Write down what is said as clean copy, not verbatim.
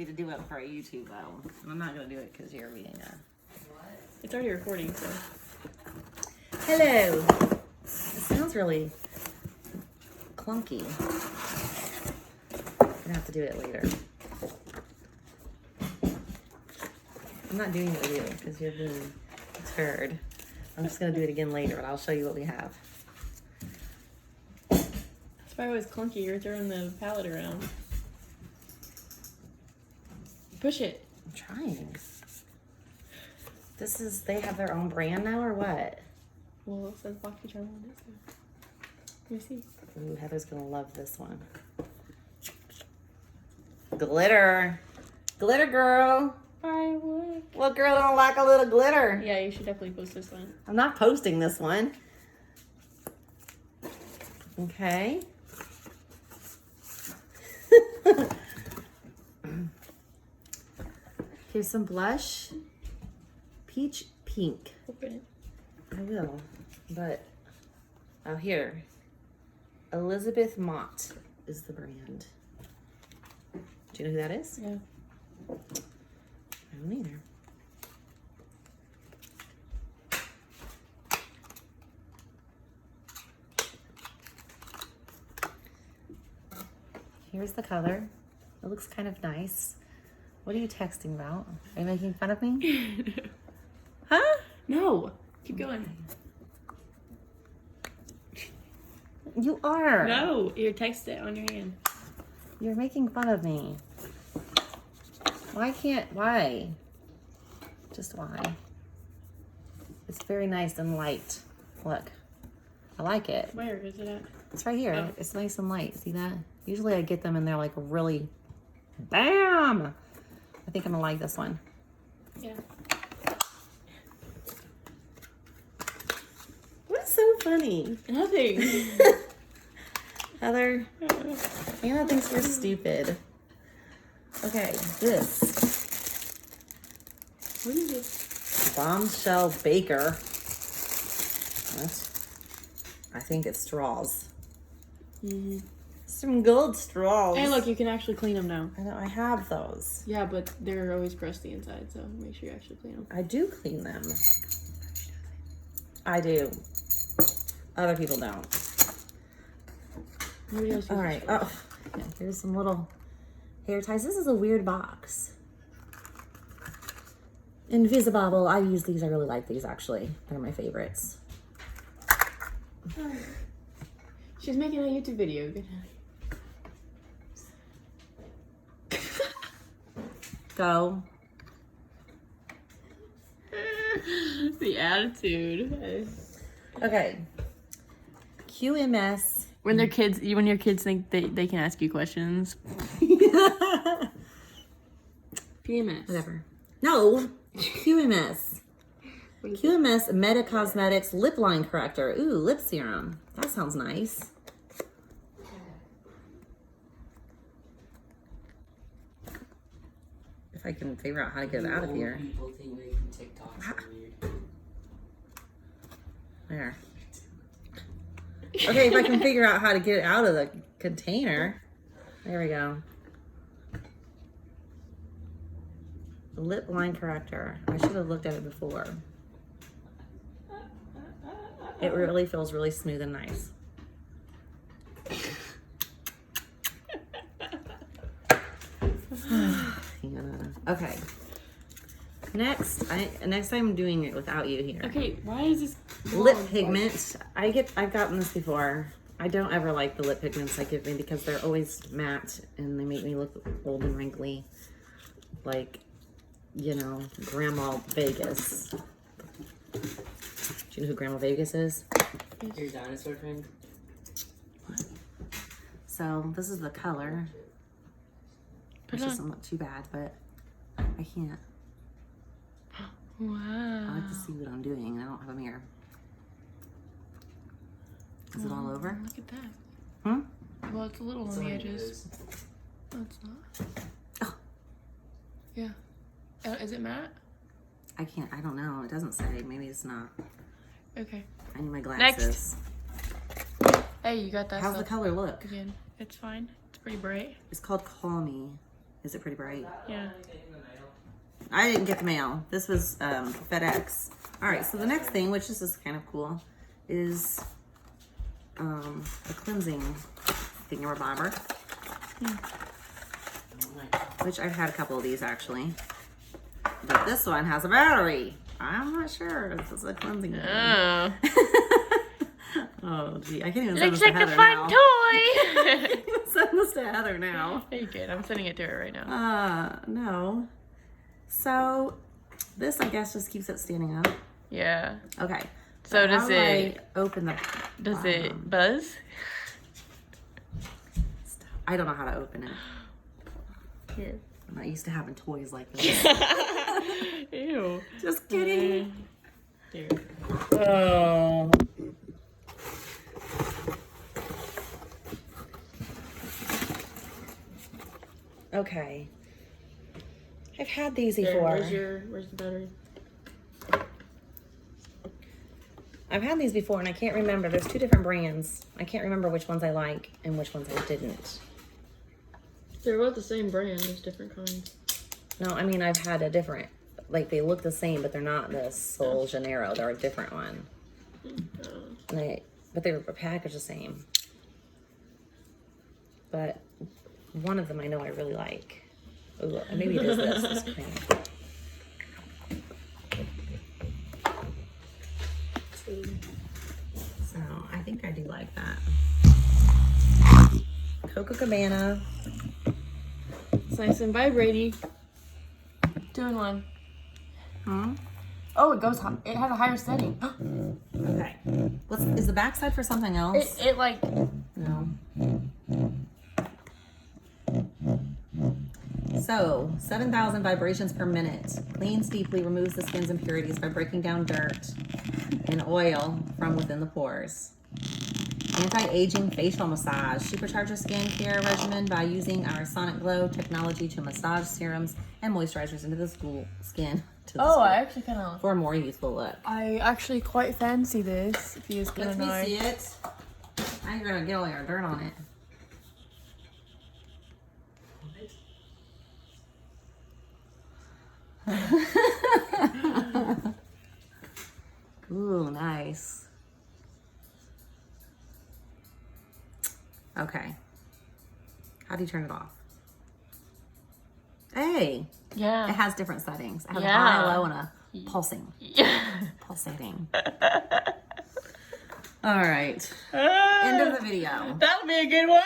you to do it for a YouTube though. And I'm not gonna do it because you're being a... It's already recording, so. Hello. It sounds really clunky. I'm gonna have to do it later. I'm not doing it with you because you're being a turd. I'm just gonna do it again later, but I'll show you what we have. That's why it was clunky. You're throwing the palette around. Push it. I'm trying. This is, they have their own brand now or what? Well, it says Boxy-charm on it, so. Let me see. Ooh, Heather's gonna love this one. Glitter. Glitter girl. I would. What girl don't like a little glitter? Yeah, you should definitely post this one. I'm not posting this one. Okay. Here's some blush. Peach pink. Open it. I will, but oh, here. Elizabeth Mott is the brand. Do you know who that is? Yeah. I don't either. Here's the color. It looks kind of nice. What are you texting about? Are you making fun of me? Huh? No. Keep going. You are. No. Here, text it on your hand. You're making fun of me. Why? Just why? It's very nice and light. Look. I like it. Where is it at? It's right here. Oh. It's nice and light. See that? Usually I get them and they're like really, bam! I think I'm gonna like this one. Yeah. What's so funny? Nothing. Heather, Anna thinks we're stupid. Okay, this. What is this? Bombshell Baker. What? I think it's straws. Mm-hmm. Some gold straws. And look, you can actually clean them now. I know, I have those. Yeah, but they're always crusty inside, so make sure you actually clean them. I do clean them. I do. Other people don't. Nobody else uses All right. straws. Oh, yeah, here's some little hair ties. This is a weird box. Invisible. I use these. I really like these, actually. They're my favorites. She's making a YouTube video. Good. Go. The attitude. Okay. QMS. When their kids, when your kids think they can ask you questions. PMS. Whatever. No. QMS. QMS Meta Cosmetics Lip Line Corrector. Ooh, lip serum. That sounds nice. If I can figure out how to get it out of here. People think making TikToks are weird. There. Okay, if I can figure out how to get it out of the container. There we go. Lip line corrector. I should have looked at it before. It really feels really smooth and nice. Okay. Next I'm doing it without you here. Okay, why is this Lip pigment. I've gotten this before. I don't ever like the lip pigments I give me because they're always matte and they make me look old and wrinkly. Like, you know, Grandma Vegas. Do you know who Grandma Vegas is? Your dinosaur friend? So this is the color. Put Which it on. doesn't look too bad, but I can't. Wow. I like to see what I'm doing and I don't have a mirror. Is it all over? Look at that. Hmm? Well, it's a little It's on the on your edges. nose. No, it's not. Oh. Yeah. Is it matte? I can't, I don't know. It doesn't say. Maybe it's not. Okay. I need my glasses. Hey, you got that How's the stuff color look? again. It's fine. It's pretty bright. It's called Call Me. Is it pretty bright? Yeah. I didn't get the mail. This was FedEx. All right, so the next thing, which this is kind of cool, is a cleansing thingamabobber. Which I've had a couple of these actually. But this one has a battery. I'm not sure if this is a cleansing one. Oh. Oh, gee. I can't even send Looks this like to a Heather fun now. toy. I can't even send this to Heather now. Very good. I'm sending it to her right now. No. So, this, I guess, just keeps it standing up. Yeah. Okay. So does how do it I open the... Does it buzz? I don't know how to open it. Here. I'm not used to having toys like this. Ew. Just kidding. Here. Oh. Okay. I've had these before. Where's the battery? I've had these before and I can't remember. There's two different brands. I can't remember which ones I like and which ones I didn't. They're both the same brand, just different kinds. No, I mean, I've had a different, like they look the same, but they're not the Sol Janeiro. They're a different one. And but they're packaged the same. But one of them I know I really like. Ooh, maybe it is this cream. So I think I do like that. Coco Cabana. It's nice and vibrating. 2 in 1. Huh? Oh, it goes high. It has a higher setting. Okay. Is the backside for something else? It like... No. So, 7,000 vibrations per minute. Cleans deeply, removes the skin's impurities by breaking down dirt and oil from within the pores. Anti-aging facial massage. Supercharges skin care regimen by using our Sonic Glow technology to massage serums and moisturizers into the skin. Oh, I actually kind of... For a more youthful look. I actually quite fancy this, if you was gonna Let know. me see it. Now you're gonna get all your dirt on it. Ooh, nice. Okay. How do you turn it off? Hey, Yeah. it has different settings. It has a Yeah. high, low, and a pulsing. Pulsating. All right. End of the video. That'll be a good one.